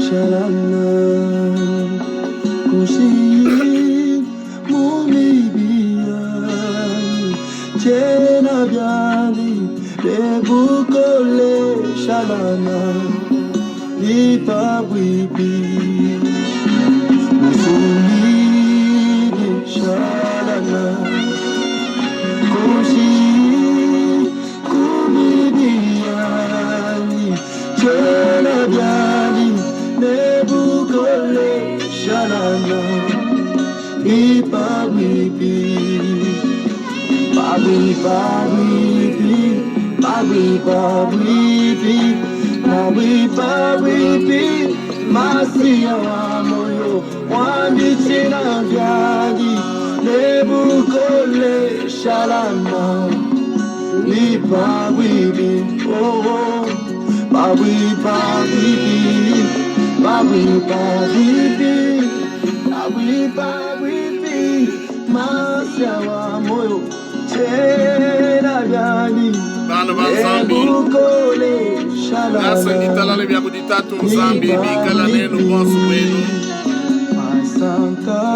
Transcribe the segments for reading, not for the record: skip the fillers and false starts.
Shalana Kushi Mumibiani Chena Biani Lebukole Shalana Lipa Wipi Musuli Shalana Kushi Mumibiani Chena Biani Nebukole Shalana Lipa Wipi Babi Babi Babi Babi Babi Babi Masia wa moyo Wandi china vyadi Nebukole Shalana Lipa Wipi Oh Babi Babi Babi Babi Babi Babi Masia wa moyo Chena vyadi Nebukole Shalana Nasa ngitalale vya kuditatu mzambi bikala nenu bonsu wenu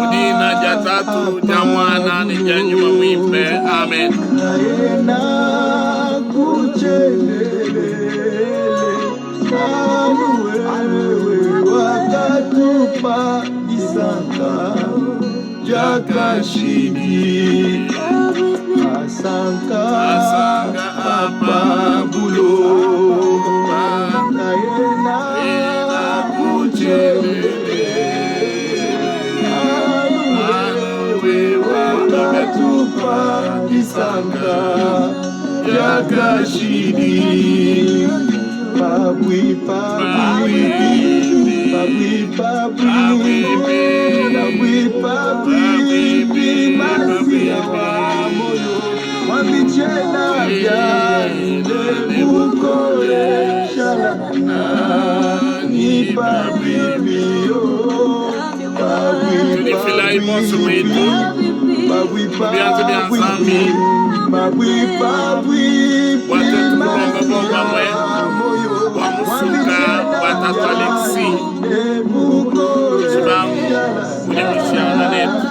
Udina jatatu jamwana ni janyuma mwimpe Amen Naena kuchelele Anuwewe wakatupa Isaka Jakashidi Asanka apa bulo Naena kuchelele Anuwewe wakatupa Isaka Jakashidi Babwi Babwi Babwi Babwi Babwi Babwi Masia wa moyo Wabichena ya Nebukole Shalana Ni Babwi Bio Babwi Tulifilai monsu wetu Babwi Bianze bianzami Babwi Babwi Watetu kulonga bonga mwe Wamusuka Watatu Alexi Chibangu Unemishiana netu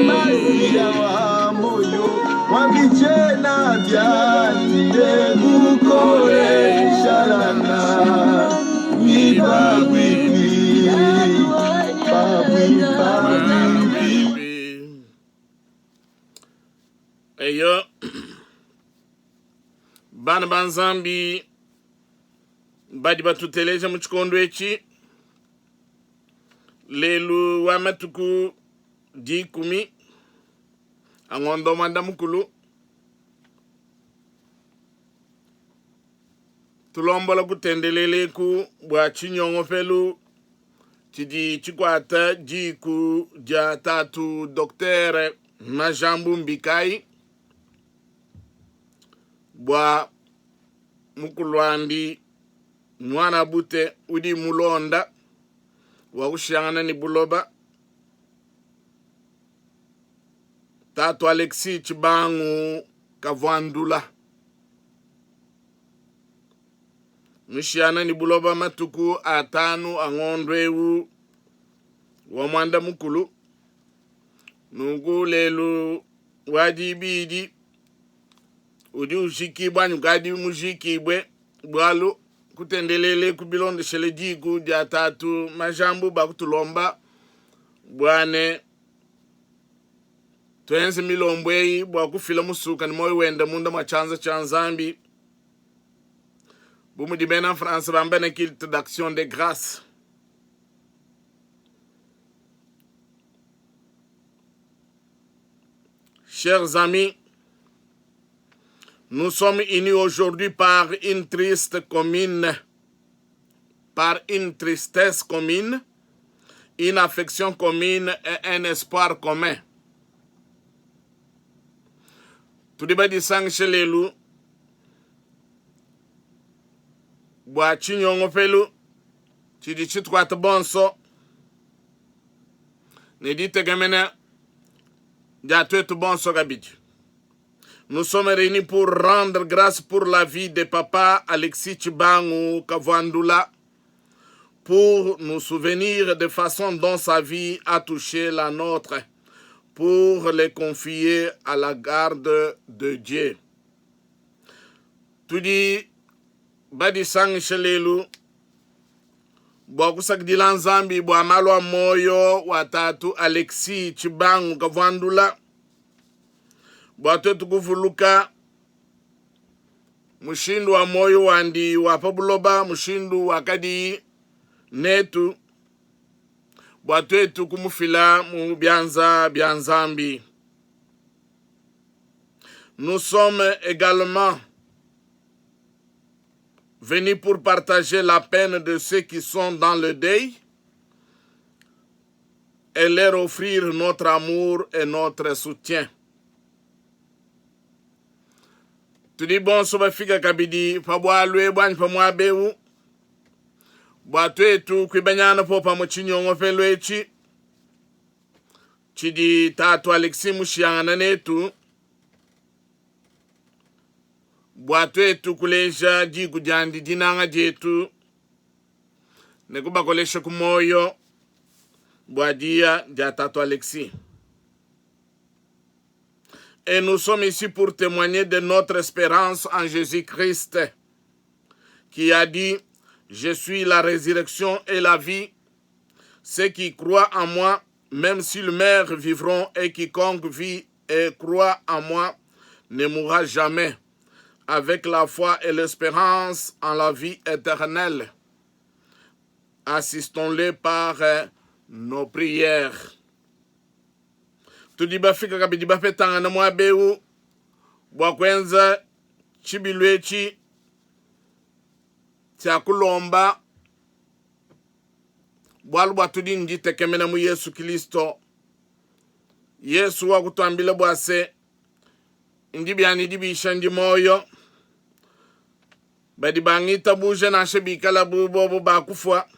Masia wa moyo Wabichena vyani Nebukole Shalana Ni Babwi Babwi Babwi Eyo Bana banzambi Badi batuteleja mchikondo echi Lelu wamatuku Jikumi Angondo manda mukulu Tulombola kutendelele ku Bwa chinyongo felu Chidi chikwata jiku Ja tatu Doktere Majambu Mbikai Bwa Mukulwandi Mwana bute Udi mulonda Wa ushangana ni buloba Tatu Alexi Chibangu Kavwandula Mishiana ni buloba matuku atanu angondwewu wa mwanda mukulu nugu lelu wajibidi udi ushiki bwanyu gadi mushiki bwe bwalu kutendelele kubilonde shele jigu dia tatu majambu bakutulomba bwane twenze milombweyi bwakufila musuka ni moyo wenda munda machanza chanzambi bumudi bena France bambene culte d'action de grâce. Chers amis, nous sommes unis aujourd'hui par une triste commune, par une tristesse commune, une affection commune et un espoir commun. Tudiba di sang shelelu bwa chinyongo pelu chidi chitkwata bonso ne di tegemena jatuetu bonso gabidju. Nous sommes réunis pour rendre grâce pour la vie de papa Alexis Tshibangou Kavwandula, pour nous souvenir de façon dont sa vie a touché la nôtre, pour les confier à la garde de Dieu. Tudi badi sang shelelu bokusak dilan zambi bo amalwa moyo watatu Alexis Tshibangou Kavwandula bwatu kuvuluka mushindu wa moyo wandi wapabuloba mushindu wakadi netu bwatu kumufila mu bianzambi. Nous sommes également venus pour partager la peine de ceux qui sont dans le deuil et leur offrir notre amour et notre soutien. Tudi bonso bafika kabidi pabwalwe bwanyi pamwabewu bwatu etu kwibanyana popa muchinyongo pelu echi chidi tatu Alexis mushiyangana netu bwatu etu kulesha jigu jandi dinanga jetu nekubakolesha kumoyo bwadia ja tatu Alexis. Et nous sommes ici pour témoigner de notre espérance en Jésus-Christ, qui a dit « Je suis la résurrection et la vie. Ceux qui croient en moi, même s'ils meurent, vivront, et quiconque vit et croit en moi ne mourra jamais, avec la foi et l'espérance en la vie éternelle. Assistons-les par nos prières. » Tudi bafika kabidi bafetanga na mwabewu bwakwenza chibilwechi chakulomba bwalu bwatudi njitekemena mu Yesu Kristo. Yesu wakutwambile bwase ndibyani dibisha ndi moyo badi bangita buje na shebikala bobo bakufwa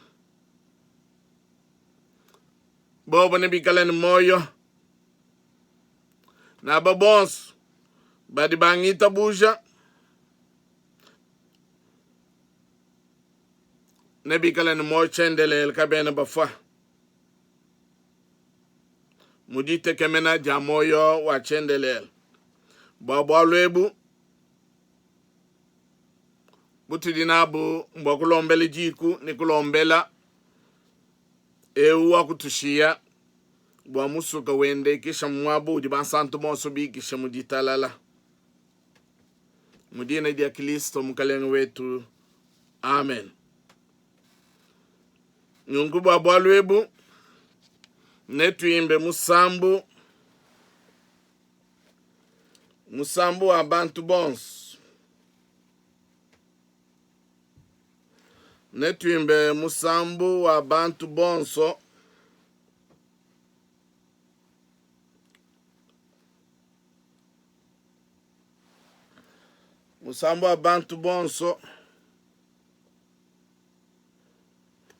bobo ne bikala ni moyo na babons badi bangita buja ne bikala ni mo chendele kabena bafa mudite kemena jamoyo wa chendele babo alwebu butidinabu mbokulombele jiku nikulombela ewa kutushia bwa musuka wende kisha mwabu di bansantu monso bi kisha muditalala mudina dia Kristo mukalenga wetu. Amen. Nyungu bwa lwebu netu imbe musambu abantu bons. Netu imbe musambu abantu bonso. Musambu abantu bonso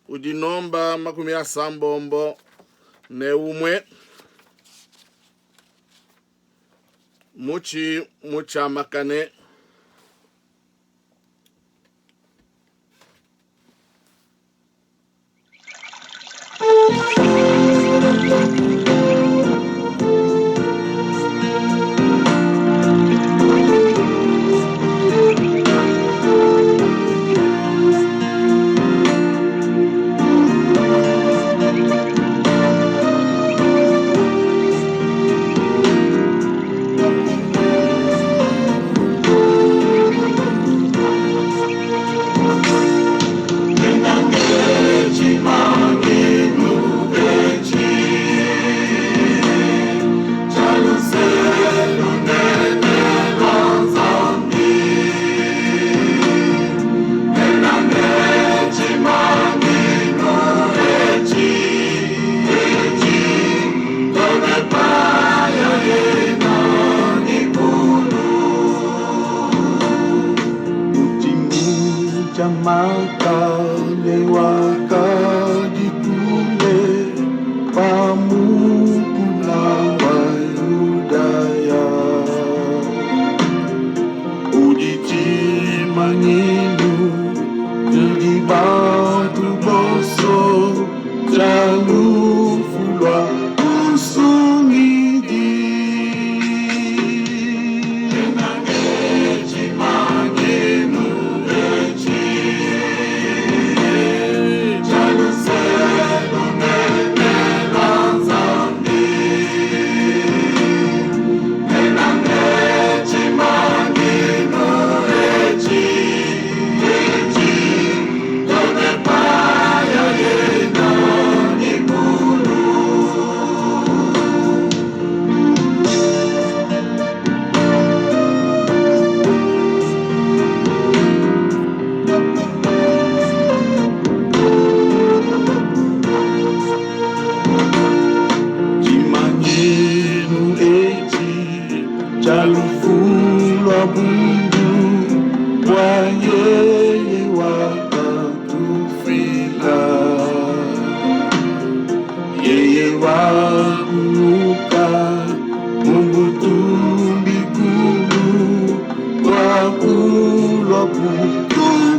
udinomba makumi asambombo ne umwe mucha makane wakunuka Mungutumbi kulu wakulwa kukengela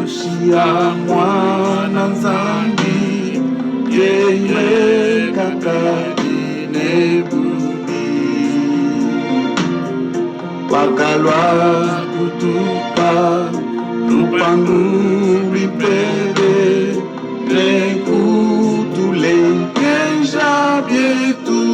Shia mwana nzambi yeye kakadine bubi wakalwa kutupa lupangu bipede nekutule kenja bietu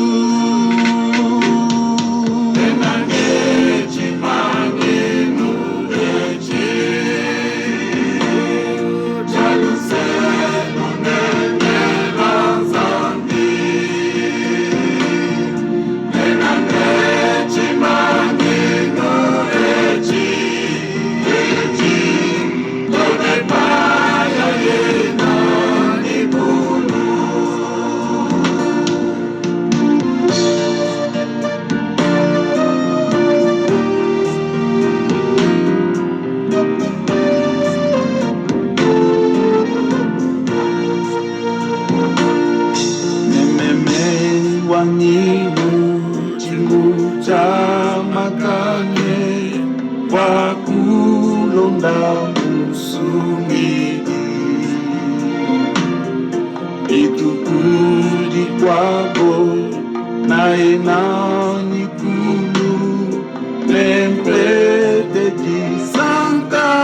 wakulonda musumidi itukudi kwabo naye nani kulu nemplete disankadani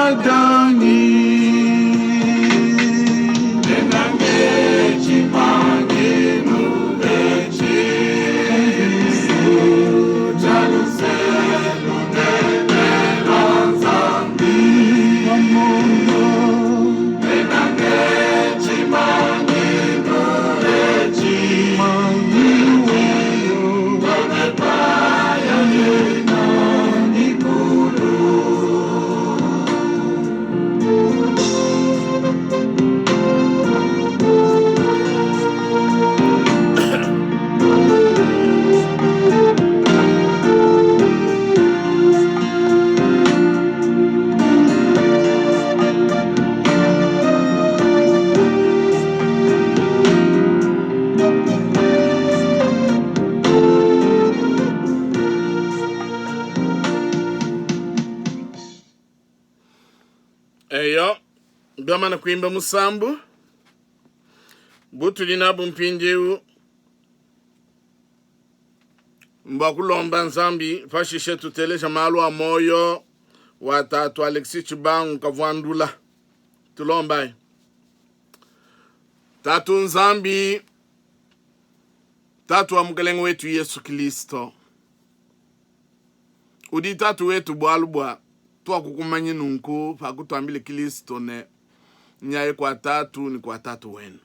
Eyo gamana kuimba musambu butulina bumpinjewu mbakulomba nzambi fashishe tuteleja malu a moyo wa tatu Alexis Chibangu kavwandula tulomba tatu nzambi tatu wa mgelengu wetu Yesu Kristo udi tatu wetu bwalubwa tuwa kukumanyi nunku pakutwambile Kristo ne nyaye kwa tatu ni kwa tatu wenu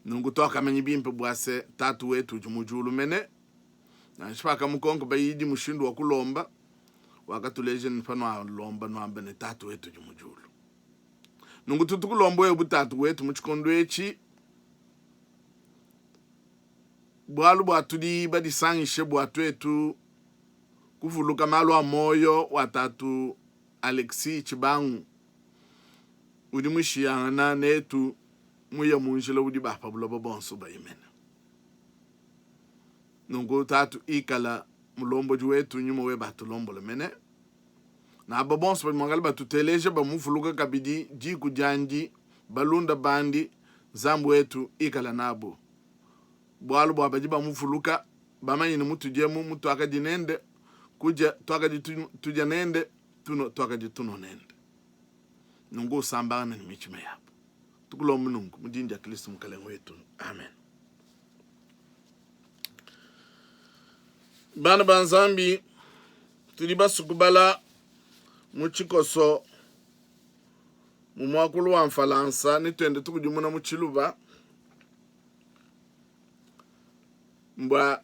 nungu tuwa kamanyi bimpe bwase tatu wetu jumujulu mene na nshipaka mkongo bayidi mushindu wa kulomba wakatuleje nifano wa lomba nwamba ne tatu wetu jumujulu nungu tutukulombo webu tatu wetu mchikondo echi bwalu bwatudi badisangishe bwatu wetu kuvuluka malu a moyo wa tatu Alexis Chibangu udi mushiyana netu muya munjila udi bapabula babonso bayimena nungu tatu ikala mulombo wetu nyuma we batulombo mene na babonso bamangali batuteleje bamuvuluka kabidi jiku janji balunda bandi zambu wetu ikala nabo bwalu bwabaji bamuvuluka bamanyini mutujemu mutu akadinende kuja twakaji tuja nende tuno twakaji tuno nende nungu sambana ni michime yapo tukulo Mungu mujinja Kristo mkalengo wetu. Amen. Bana banzambi tuliba sukubala muchikoso mumwakulu wa mfalansa nitwende tukujumuna muchiluba mbwa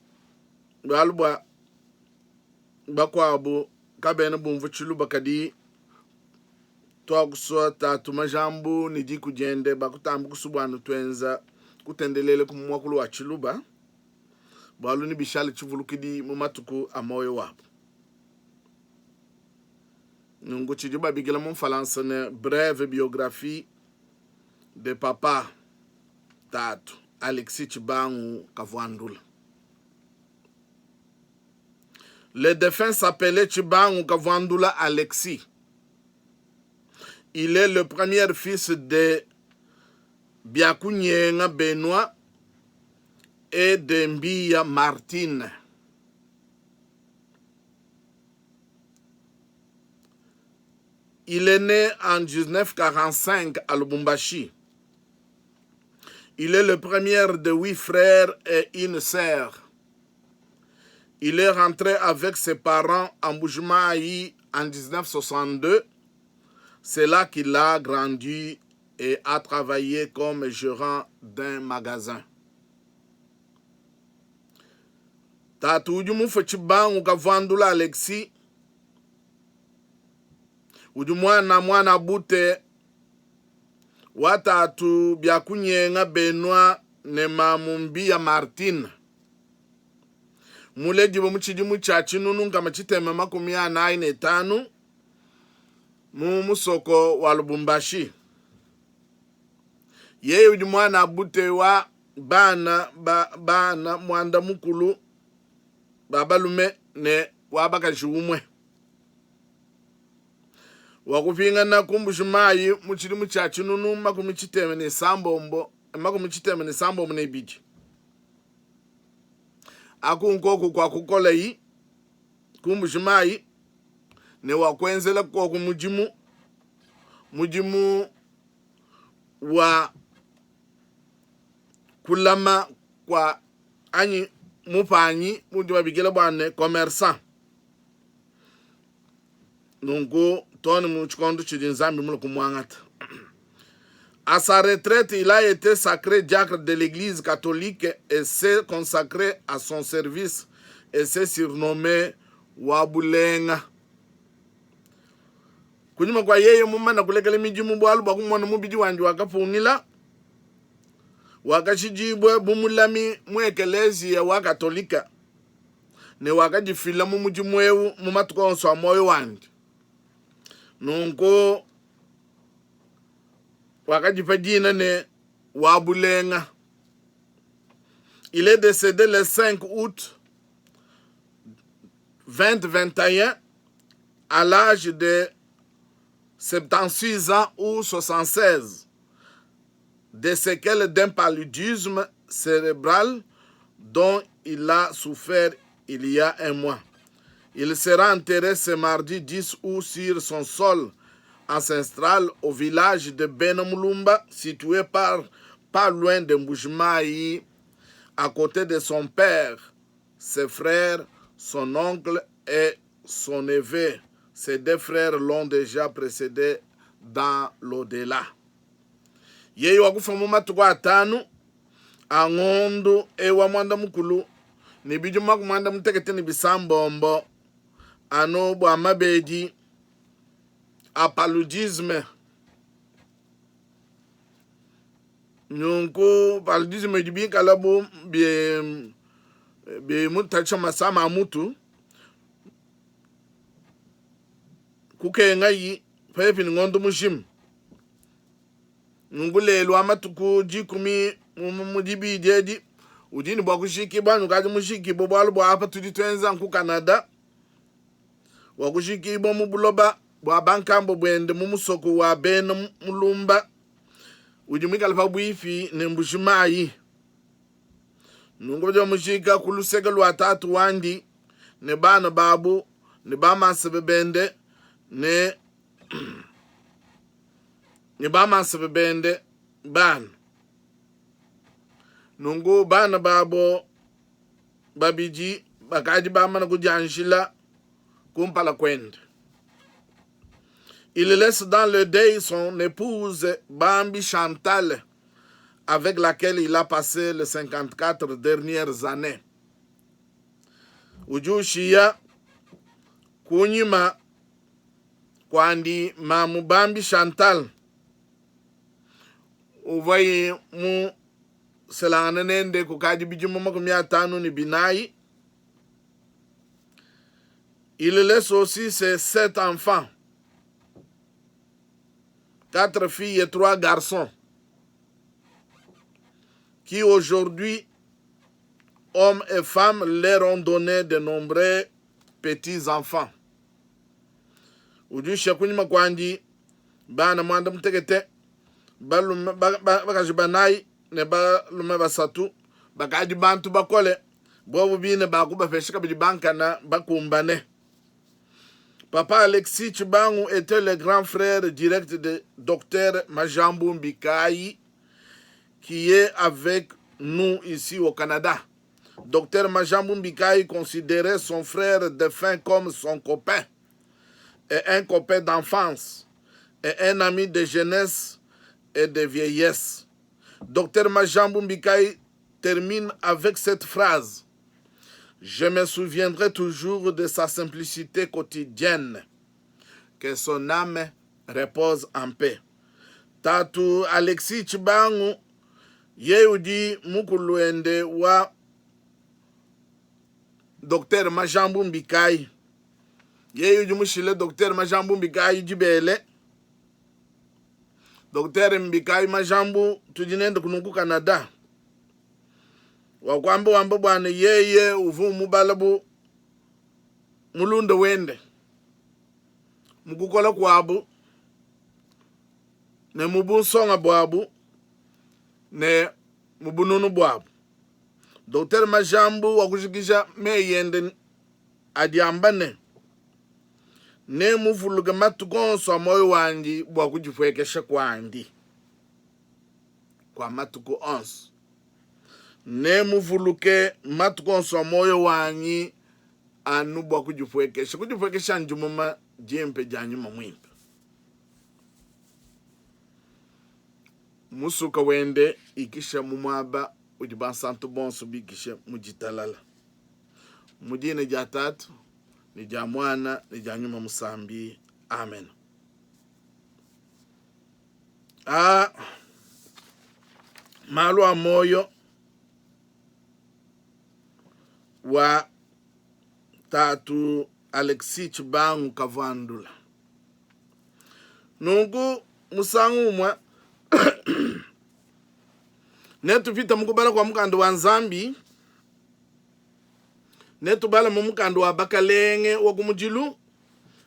balubwa bakwabo kabene bumvu chiluba kadi twakuswa tatu majambu nidi kujende bakutambu kusubwanu twenza kutendelele kumwakulu wa chiluba balu ni bishali chivulukidi mumatuku amoyo wabo nungu chijuba bigila mumfalansa ne brève biographie de papa tatu Alexis Chibangu Kavwandula. Le défunt s'appelait Chibangu Kavwandula Alexis. Il est le premier fils de Biakunyenga Benoît et de Mbia Martine. Il est né en 1945 à Lubumbashi. Il est le premier de 8 frères et une sœur. Il est rentré avec ses parents en Bujumaï en 1962. C'est là qu'il a grandi et a travaillé comme gérant d'un magasin. Tatu ujumu Chibangu Kavwandula Alexis. Mwana bute watatu Biakunyenga Benoît ne Mbia Martine. Muleji muchidimu chachi nunu kama chitema 85 musoko wa Lubumbashi. Yeye ujumwana bute wa bana mwanda mukulu babalume ne wabakajumwe. Wakupinga na Bujumayi muchidimu chachi nunu makumichitema ni sambombo ne biji. Akunkoko kwa kukola yi Bujumayi ne wakwenzela kwa mujimu wa kulama kwa anyi mupanyi mudiwa bigela bwane commerçant. Nungu toni muchikondo chidinzambi mulu kumwangata. À sa retraite, il a été sacré diacre de l'église catholique et s'est consacré à son service et s'est surnommé Wabulenga. Kunyuma kwa yeye mumana kulekele miji mubwalu bakumwana mubiji wanji wakapungila wakashijibwe bumulami mwekelezi ya wakatolika ne wakajifila mumuji mwewu mumatukonso amoyo wanji nunko wakajipajina ne Wabulenga. Il est décédé le 5 août 2021 à l'âge de 76 ans ou 76 des séquelles d'un paludisme cérébral dont il a souffert il y a un mois. Il sera enterré ce mardi 10 août sur son sol ancestral au village de Benamulumba, situé pas loin de Mbujimayi, à côté de son père, ses frères, son oncle et son neveu. Ses 2 frères l'ont déjà précédé dans l'au-delà. Yeye wakufa mumatuku 5 angondo ewa mwanda mukulu ni bijuma kumwanda mutekete ni bisambombo ano bwa mabedi a paludisme. Nyonko paludisme dibi kalabo be mutacha masama mutu kuke ngai pepe ni ngondo mushim ngulelo amatuku jikumi mudibi dedi udini bwa kushiki banu kaji mushiki bo bwalu bwa apa tudi twenza ku Canada wa kushiki bo mubuloba bwa bankambo bwende mumusoko wa bena mulumba ujimika alfa bwifi ne Mbujimayi nungojo mushika kuluseka lwa 3 wandi ne bana babu ne bama sebebende ne bama sebebende bana. Nungu bana babo babiji bakaji bamana kujanshila kumpala kwende. Il laisse dans le deuil son épouse Bambi Chantal, avec laquelle il a passé les 54 dernières années. Ujushia kunyima kwandi mamu Bambi Chantal. Uvayi mu selanganende kukaji bijumu makumia tanu ni binayi. Il laisse aussi ses 7 enfants, 4 filles et 3 garçons, qui aujourd'hui, hommes et femmes, leur ont donné de nombreux petits-enfants. Uju shekunyima kwandi bana mwanda mtekete bakaji banayi ne balume basatu bakaji bantu bakole bobu bine bakuba feshika bijibanka na bakumbane. Papa Alexis Chibangu était le grand frère direct de Dr Majambou Mbikayi, qui est avec nous ici au Canada. Dr Majambou Mbikayi considérait son frère défunt comme son copain, et un copain d'enfance, et un ami de jeunesse et de vieillesse. Dr Majambou Mbikayi termine avec cette phrase: je me souviendrai toujours de sa simplicité quotidienne. Que son âme repose en paix. Tatu Alexis Chibangu yeudi mukuluende wa Dr Majambou Mbikayi. Yeudi mushile Dr Majambou Mbikayi jibele. Dr Mbikayi Majambou tujinende kunungu Canada. Wakwamba wamba bwana yeye uvumu balabu mulunda wende mukukola kwabu ne mubusonga bwabu ne mubununu bwabu. Dr Majambou wakushikisha meyende adiambane ne muvuluga matukonso moyo wanji bwakujifwekesha kwandi kwa matuko 11 ne muvuluke matukonso moyo wanyi anu bwa kujifwekesha njumuma jempe janyuma mwimpe. Musuka wende ikisha mumwaba ujibansantu bonso bikisha mujitalala. Mujine jatatu ni jamwana ni janyuma musambi. Amen. Malu wa moyo wa tatu Alexis Chibangu Kavandula. Nungu musangu umwa netu vita mukubala kwa mukando wa Nzambi, netu bala mukando wa Bakalenge wa kumujilu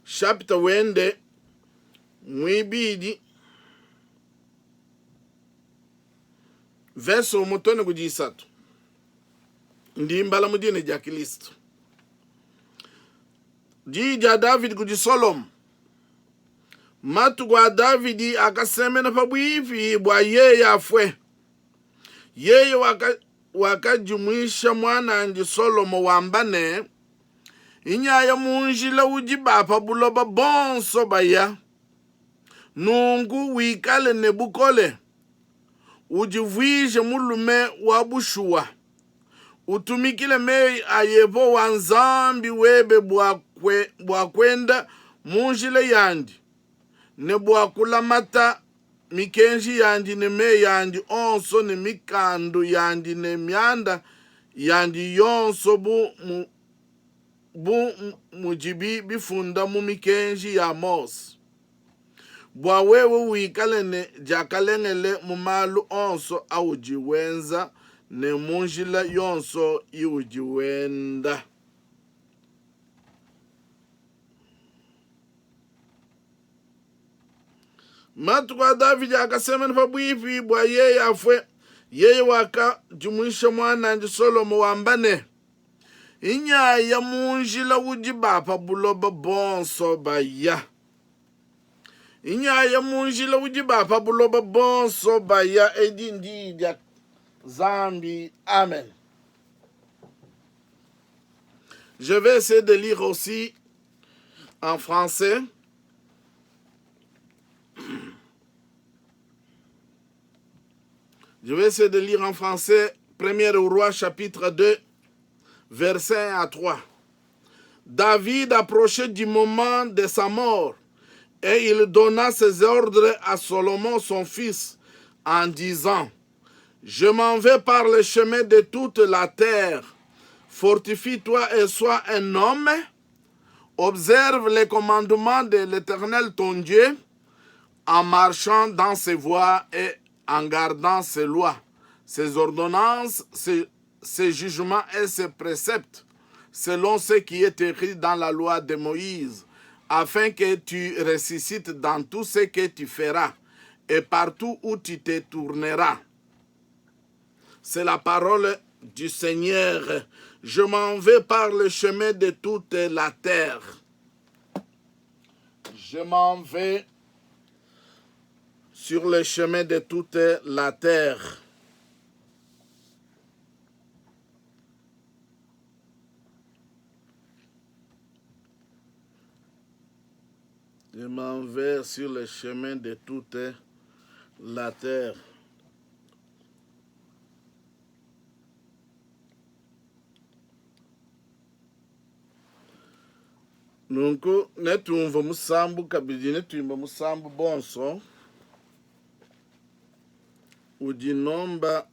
chapter wende mwibidi verso mutone kujisatu ndi mbala mudine ja Kristo. Jija David kujisolom matu kwa Davidi akaseme na pabwifi bwa yeye afwe. Yeye wakajumuisha mwana andi Solomo wambane inyaya munjila ujibapa buloba bonso baya. Nungu wikale nebukole ujivwije mulume wabushua. Utumikile mei ayevo wa Nzambi webe bwakwenda munjile yandi ne bwakulamata mikenji yandi ne me yandi onso ne mikando yandi ne myanda yandi yonso mujibi bifunda mu mikenji ya mos. Bwa wewe wikale ne jakalengele mumalu onso aujiwenza ne munjila yonso iujiwenda. Matu kwa David akasema ni pabwifi bwa yeye afwe. Yeye wakajumuisha mwana andi Solomo wambane inyaya munjila ujibapa buloba bonso baya. Inya ya munjila ujiba pabuloba bonso baya edindi dia zambi. Amen. Je vais essayer de lire aussi en français. Je vais essayer de lire en français 1er Roi chapitre 2, verset 1 à 3. David approchait du moment de sa mort et il donna ses ordres à Salomon son fils en disant: Je m'en vais par le chemin de toute la terre. Fortifie-toi et sois un homme. Observe les commandements de l'Éternel ton Dieu en marchant dans ses voies et en gardant ses lois, ses ordonnances, ses jugements et ses préceptes, selon ce qui est écrit dans la loi de Moïse, afin que tu ressuscites dans tout ce que tu feras et partout où tu te tourneras. C'est la parole du Seigneur. Je m'en vais par le chemin de toute la terre. Je m'en vais sur le chemin de toute la terre. Je m'en vais sur le chemin de toute la terre. Nunku netumva musambu kabidi netumba musambu bonso. Udinomba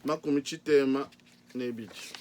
makumichitema nebichi.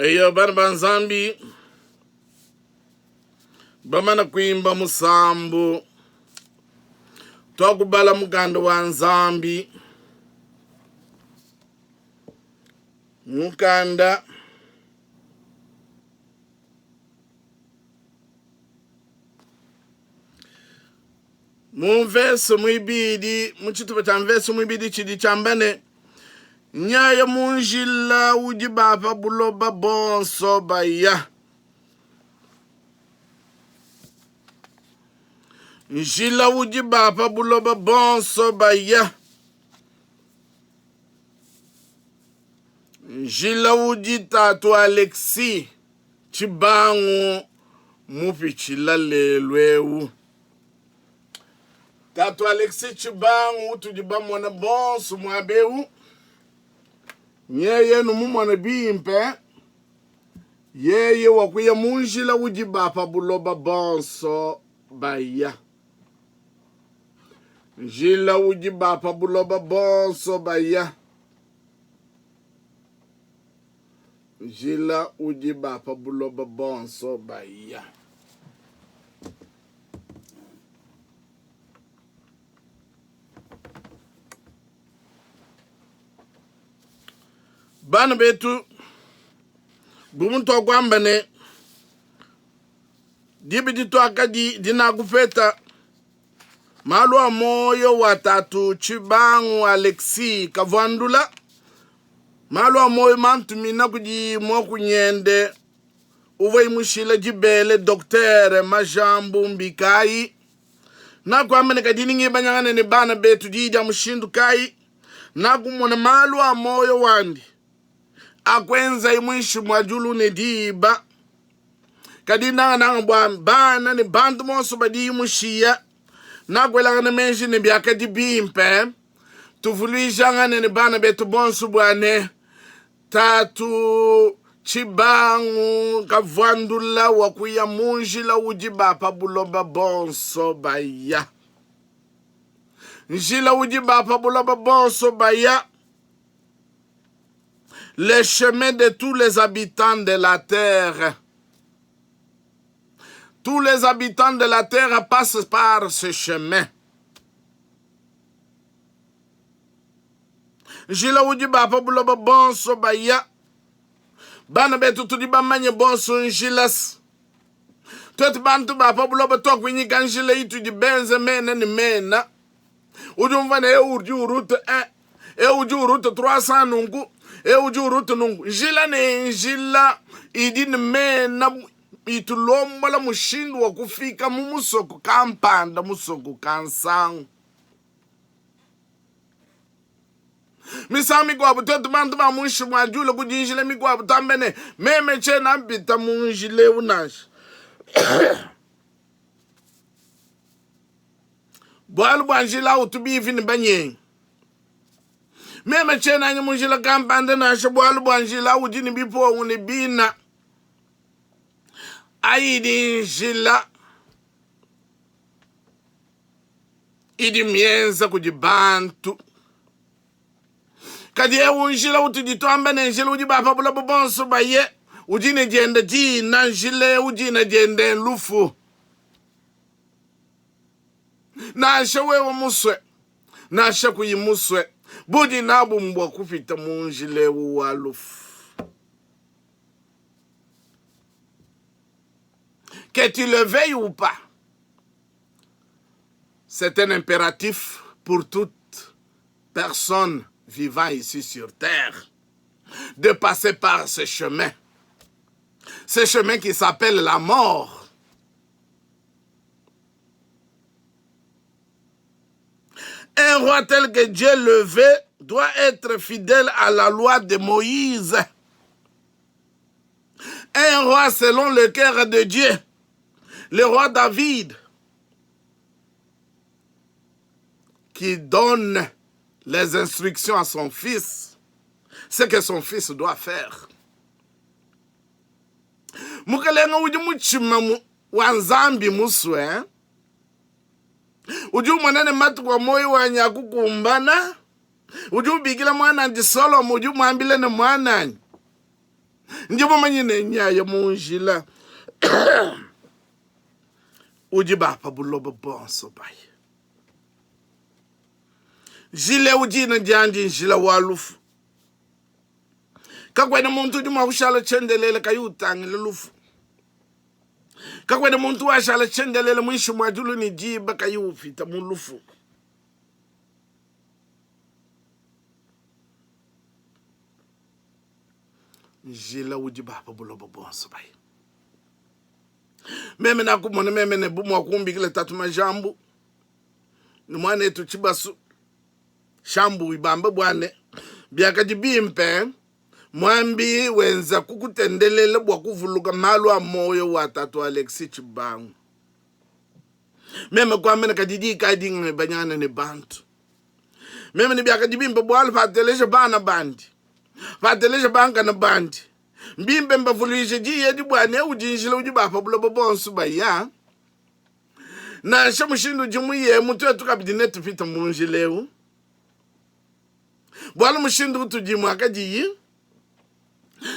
Eyo bana banzambi bamana kuimba musambu twakubala mugando wa nzambi mukanda mumveso mwibidi muchituba cha mveso mwibidi chidi chambane nyaya munjila uji bapa buloba bonso baya njila uji bapa buloba bonso baya njila uji tatu Alexi chibangu mupi chila lelweu tatu Alexi chibangu tujiba mwana bonso mwabeu yeye numu mwana bimpe yeye wakuya munjila uji bapa buloba bonso baya njila uji bapa buloba bonso baya njila uji bapa buloba bonso baya bana betu bumuntu kwambane dibidi to akadi dinakufeta malwa moyo watatu chibangu Alexi kavandula malwa moyo mantumina kuji mokunyende uwe mushile jibele doktere majambu mbikai na kwambane kadini ngibanyangane ni bana betu jija mushindu kai na kumona malwa moyo wandi akwenza imwishi mwajulu ni diba kadina na bana ni bantu monso badi mushia na kwela na menshi ni biaka di bimpe tuvulisha ni bana betu bonso bwane tatu chibangu kavandula wakuya munjila uji bapa buloba bonso baya njila uji bapa buloba bonso baya les chemins de tous les habitants de la terre. Tous les habitants de la terre passent par ce chemin. Jila uji bapa buloba bonso baya. Bana betu tudi bamanye bonso njilas. Tuet bantu bapa buloba tok winyi kanjila itu di benze mena ni mena. Ujumvane urji urute 1. Uji urute 300 nungu. Ujurutu nungu njila ni njila idini mena itulomba la mushindu wa kufika mumusoko kampanda musoko kansangu misami kwa butotu bantu ba munshi mwajula kujinjile mikwa butambene meme chena mpita munjile unashi bwalu bwanjila utubi ifini banyengi meme chena munjila kampanda na shabwalu bwanjila ujini bipo uni bina aidi njila idi mienza kujibantu kadi unjila utujitwamba na njila ujibapa bula bonso baye ujine jende jina njile ujine jende lufu na ashawe wa muswe na ashakuyi muswe budi nabu mbwa kufita munjile walufu. Que tu le veuilles ou pas, c'est un impératif pour toute personne vivant ici sur terre de passer par ce chemin qui s'appelle la mort. Un roi tel que Dieu le veut doit être fidèle à la loi de Moïse. Un roi selon le cœur de Dieu, le roi David, qui donne les instructions à son fils, ce que son fils doit faire. Mukalenga uji muchima wanzambi muswe, uji mwanane matu kwa moyo wanyaku kumbana, uji ubigila mwana ndi Solomo uji mwambile na mwana. Njimo manyine nya ya munjila. Uji bapa bulobo bonso bay. Jile uji na jandi njila walufu. Kakwena muntu juma ushala chendelele kayutangi lufu. Kakwena muntu washala chendelele mwishu mwajulu ni jiba kayufita mulufu. Jila uji bapa bulobo bonso bay. Meme na kumone meme ne bumu wakumbi kile tatu majambu. Numane tu chibasu. Shambu ibamba bwane. Biaka jibimpe. Mwambi wenza kukutendelele bwa kuvuluka malu wa moyo wa tatu Alexis Chibangu. Meme kwa mene kadidi kaidi nge banyana ne bantu. Meme ni biaka jibimpe bwale fateleje bana bandi. Fateleje banka na bandi. Mbimbe mbavulishe jiye jibwane ujinjile ujibapa bulobo bonsu baya. Na shamushindu jimuye mutu ya tukabidine tupita munjileu. Bwala mushindu tujimu akajiyi.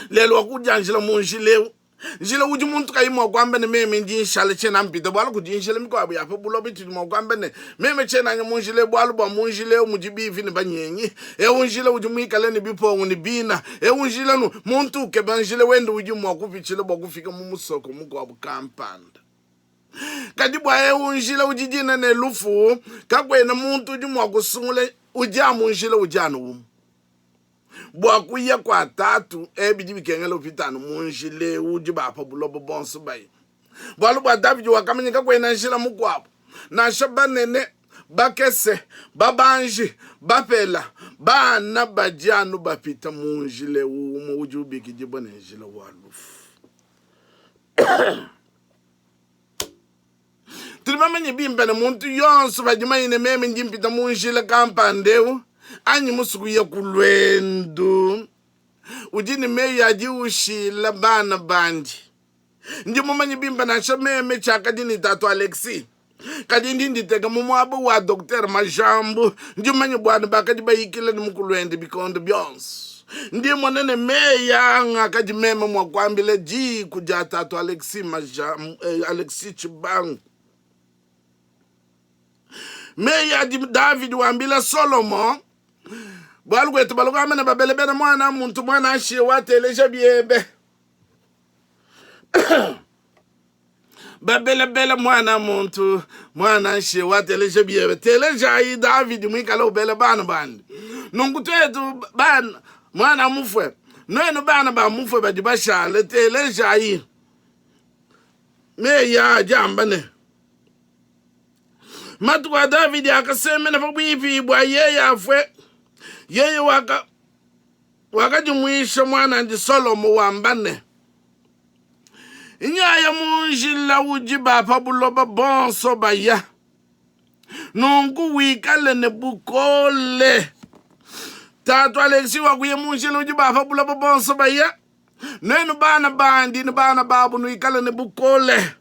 Lelo wakujanjila munjileu. Njile uji muntu kaimu kwamba ne meme njinshale chena mpita bwala kujinjile miko abu yapo bulobo tujimu kwamba ne meme chena nye munjile bwala bwa munjile mujibivi ni banyenyi unjile uji muikale ni bipo ni bina unjile nu muntu kebanjile wende uji mwakufichile bwa kufika mumusoko muko abu kampanda kadi bwa unjile uji jina ne lufu kakwena muntu uji mwakusungule uji munjile ujanu umu bwa kuya kwa tatu bidi kengele upitano munjile uji bapa bulobo bonso bay bwalu bwa David wakamanyika kwena njila mukwapo na shabanene bakese babanji bapela bana bajanu bapita munjile umu uji ubiki jibone njila walufu Tulimamenye bimbe na muntu yonso bajima ine meme njimpita munjile kampandeu anyi musuku ya kulwendu ujini me yaji ushila bana bandi njimo manyi bimba na shameme chaka dini tatu Alexis kadindi nditeka mumwabu wa Dr. Majambu njimo manyi bwana bakadi bayikile ni mukulwendi bikondo byons ndimo nene meya ngakaji meme mwakwambile ji kuja tatu Alexis Majambu Alexis Chibangu meya David wambila Solomon bwalu kwetu baluka amene babelebele mwana muntu mwana ashiye wateleje biebe babelebele mwana muntu mwana ashiye wateleje biebe teleje ayi David mwikala ubele bana bandi nungu twetu bana mwana mufwe nwenu bana ba mufwe badibashale teleje ayi meya jambane matu kwa David akaseme na fabipi bwa yeye afwe yeye wakajumuisha mwana ndi Solomo wambane inyaya munjila ujiba pabuloba bonso baya nungu wikale ne bukole tatu Alexis wakuye munjila ujiba pabuloba bonso baya nenu bana bandi ni bana babu nuikale ne bukole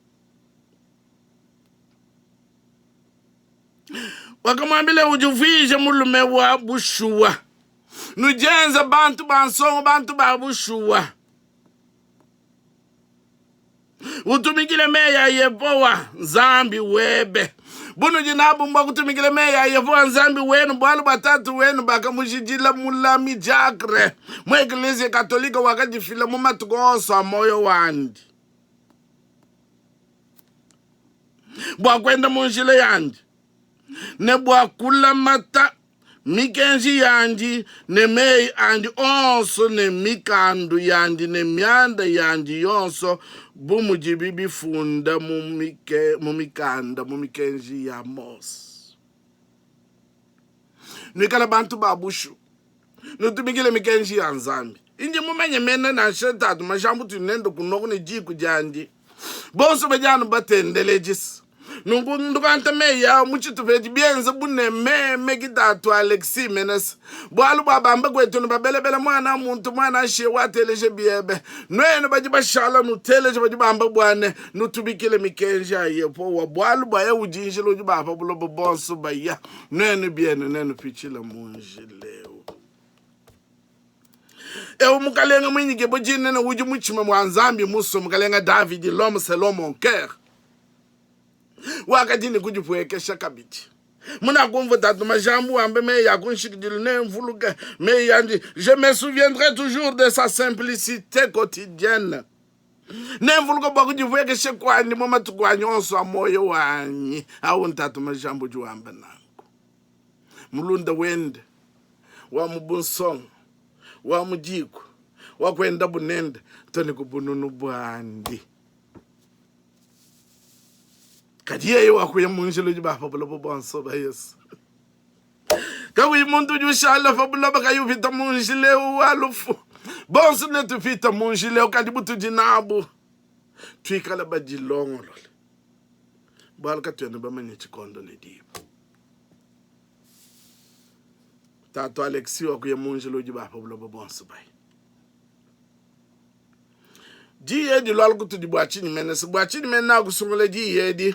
wakamwambile ujuvije mulume wa bushua nujenza bantu bansongo bantu ba bushua utumikile meya yepowa nzambi webe bunu jinabu mba kutumikile meya yepowa nzambi wenu bwalu batatu wenu bakamujijila mulami jakre mwekilisi katolika wakajifila mumatukonso amoyo wandi bwa kwenda munjile yandi ne bwa kula mata mikenji yandi ne mei andi onso ne mikandu yandi ne mianda yandi yonso bumujibi bifunda mumikanda mumikenji ya mos nikala bantu babushu nutumikile mikenji ya nzambi inje mumenye mene na shetatu mashambu tunendo kunoko ne jiku jandi bonso bejanu batendelejis nukanta meya muchitu peti bienze bune meme kitatu Alexis menes bwalu babamba kwetu nubabelebele mwana muntu mwana ashiye wateleje biebe nwenu bajibashala nuteleje bajibamba bwane nutubikile mikenja yepo wa bwalu baya ujinjilo ujibapa bulobo bonso baya nwenu biene nenu pichila munjileo mukalenga mwinyike bojine na uji muchima mwanzambi muso mukalenga David l'homme selon mon cœur. Wakadini kujipwekesha kabiti. Muna kumva tatu majambu ambe me ya kunshikidili ne mvuluga me yandi. Je me souviendrai toujours de sa simplicité quotidienne. Ne mvuluga bwa kujipwekesha kwani mama tukwanyi onso amoyo wanyi. Awu ntatu majambu juambe nangu. Mulunda wende. Wa mbunsong. Wa mujiku. Wa kwenda bunende. Toni kubununu bwandi. Kadiye yo akuye munjilo jiba fabula bonso ba yes. Kawi muntu jushala fabula ba kayu vita munjile walufu. Bonso ne tu vita munjile kadibu tujinabu. Twikala ba jilongo lole. Balka twene ba manye chikondo le dipo. Tato Alexi akuye munjilo jiba fabula bonso ba. Diye di lol kutu di bwachini mena kusungule diye di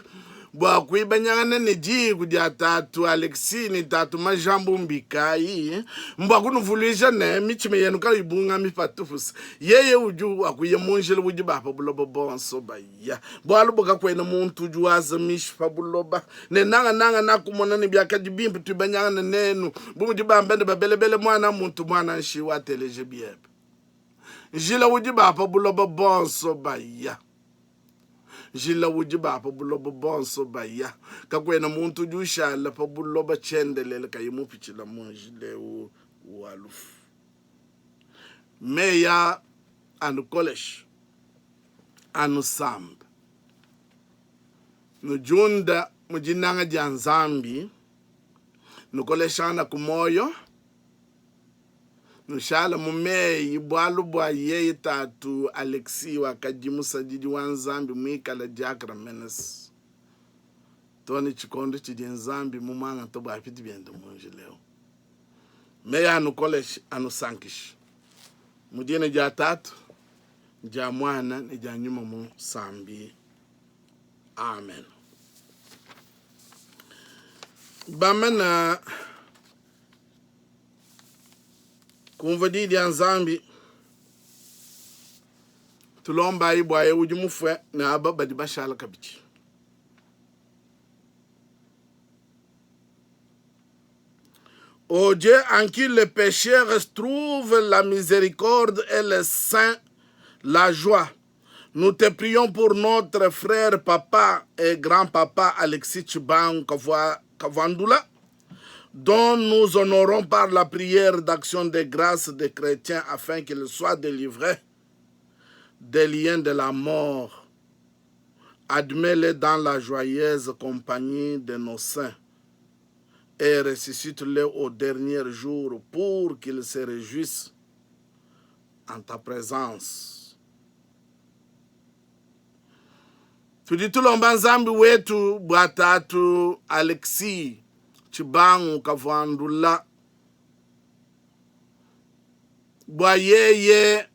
bwa kuibanyana ne di kudia tatu Alexi ni tatu majambu mbikai mbwa kunuvulisha ne michime yenu kala ibunga mipatufus yeye uju akuye munjele uji bapa buloba bonso baya bwa luboka kwena muntu uju azamish fabuloba ne nanga nakumona ni byaka dibimpi tuibanyana nenu bumuji bambende babelebele mwana muntu mwana nshi wa teleje biebe. Jila wuji bapa buloba bonso baya. Jila wuji bapa buloba bonso baya. Kakwena muntu jushala pa buloba chendelele kayimu pichila munjile walufu. Meya anu kolesh. Anu samb. Nujunda mujinanga janzambi. Nukoleshana kumoyo. Nushala mumei bwalu bwa yeye tatu Alexi wakajimu sajiji wanzambi mwikala jakra menes. Toni chikondo chidi nzambi mumanga toba apiti biendo munjileo. Meya anu kolesh anu sankish. Mudine ja tatu, ja mwana ni ja nyuma mu sambi. Amen. Bamana kumvadidi anzambi tulomba ibwaye ujumufwe na ababa di bashala kabichi. Ô Dieu en qui les pécheurs trouvent la miséricorde et les saints la joie, nous te prions pour notre frère papa et grand-papa Alexis Chibang Kavandula, dont nous honorons par la prière d'action de grâce des chrétiens afin qu'il soit délivré des liens de la mort. Admets-le dans la joyeuse compagnie de nos saints et ressuscite-le au dernier jour pour qu'il se réjouisse en ta présence. Tuditulomba nzambi wetu bwatatu Alexis Chibangu Kavandula bwa yeye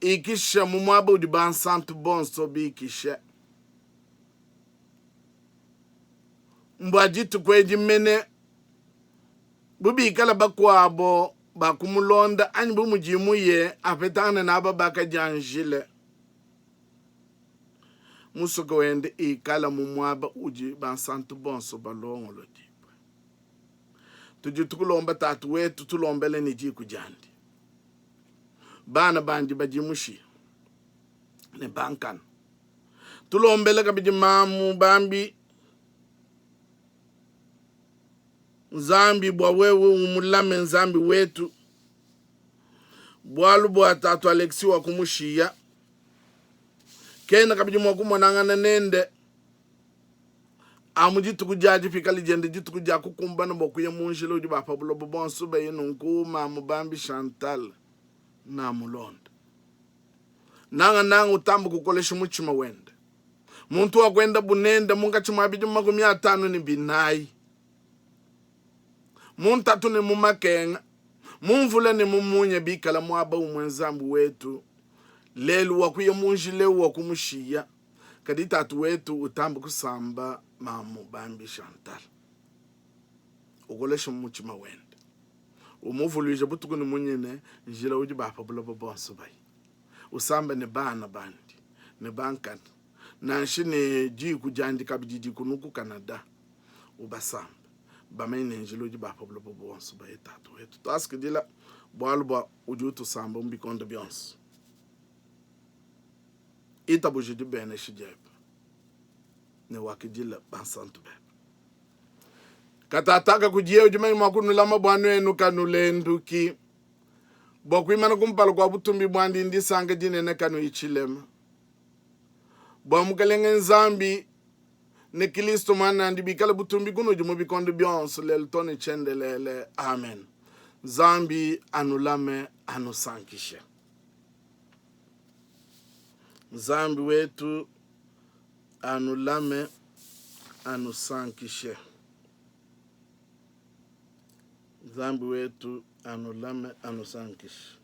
ikisha mumwaba udiban santu bonso bi ikisha mbwa jitu kweji mene bubi ikala bakwabo bakumulonda anyi bumujimu ye apetane na ababaka janjile musuko wende ikala mumwaba udiban santu bonso balongo lodi. Tujitukulomba tatu wetu tulombele ni jiku jandi. Bana bandi bajimushi. Ne bankan. Tulombele kabiji mamu bambi. Nzambi bwa wewe umulame nzambi wetu. Bwalu bwa tatu Alexi wa kumushia. Kena kabiji mwakumo nangana nende. Amujitu kujaji fikali jende jitu kujaji kukumbana boku ya munjilo ujiba pabulo bonso baye nunkuma mubambi Chantal na mulonda. Nanga utambu kukolesha muchima wende. Muntu wa kwenda bunende munga chima abiji magumi atanu ni binai. Muntatu ni mumakenga. Mumvula ni mumunye bikala mwaba umwenzambu wetu. Lelu wakuya munjile wakumushia. Kaditatu wetu utambu kusamba mamu bambi Chantal. Ugolesha muchima wende. umuvulu je butuku ni munyene njila uji bapa bula bonso bai usamba ne bana bandi ne bankan na nshine ji kujandi kabiji kunuku Canada ubasamba bamene njila uji bapa bula bonso bai tatu wetu task dila boalba ujutu samba umbikondo bionso itabuji di bene shijeb ne wakijila bansantu bebe katataka kujie ujimai mwakunula mabwanu enu kanulenduki bokwimana kumpala kwa butumbi bwandi ndi sange dinene kanu ichilema bwamukalenge nzambi ne Kristo mwana ndi bikala butumbi kuno jumu bikondo bionso lel tone chendelele amen. Zambi anulame anusankishe. Zambi wetu anulame anusankishe. Zambi wetu anulame anusankishe.